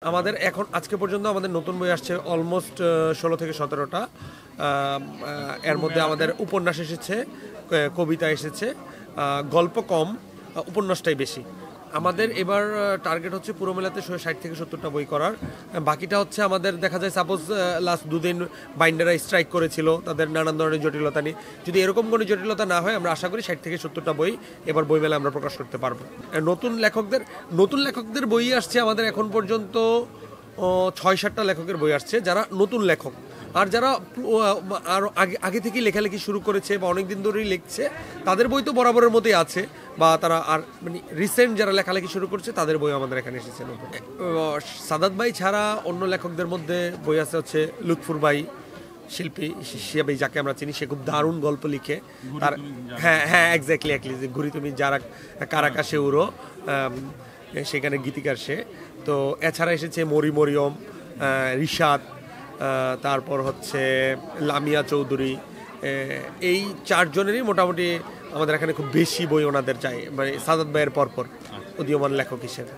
আমাদের এখন আজকে পর্যন্ত আমাদের নতুন বই আসছে অলমোস্ট 16 থেকে 17টা। এর মধ্যে আমাদের উপন্যাস এসেছে, কবিতা এসেছে, গল্প কম, উপন্যাসটাই বেশি। আমাদের এবার টার্গেট হচ্ছে পুরো মেলাতে 60 থেকে 70টা বই করার। বাকিটা হচ্ছে আমাদের দেখা যায় সাপোজ লাস্ট দুদিন বাইন্ডাররা স্ট্রাইক করেছিল তাদের নানান ধরনের জটিলতা নিয়ে, যদি এরকম কোনো জটিলতা না হয় আমরা আশা করি 60 থেকে 70টা বই এবার বইমেলা আমরা প্রকাশ করতে পারবো। নতুন লেখকদের বই আসছে আমাদের এখন পর্যন্ত 6-7টা লেখকের বই আসছে যারা নতুন লেখক। আর যারা আরও আগে থেকেই লেখালেখি শুরু করেছে বা অনেক দিন ধরেই লিখছে তাদের বই তো বরাবরের মতোই আছে, বা তারা আর মানে রিসেন্ট যারা লেখালেখি শুরু করছে তাদের বই আমাদের এখানে এসেছে নতুন। সাদাত ভাই ছাড়া অন্য লেখকদের মধ্যে বই আছে হচ্ছে লুৎফুর ভাই, শিল্পী হিসাবে যাকে আমরা চিনি, সে খুব দারুণ গল্প লিখে। তার হ্যাঁ এক্স্যাক্টলি ঘুরি তুমি যারা কারাকাশে উড়ো, সেখানে গীতিকার সে। তো এছাড়া এসেছে মরিয়ম, রিশাদ, তারপর হচ্ছে লামিয়া চৌধুরী। এই 4 জনেরই মোটামুটি আমাদের এখানে খুব বেশি বই ওনাদের চাই, মানে সাদাত ভাইয়ের পরপর উদীয়মান লেখক হিসেবে।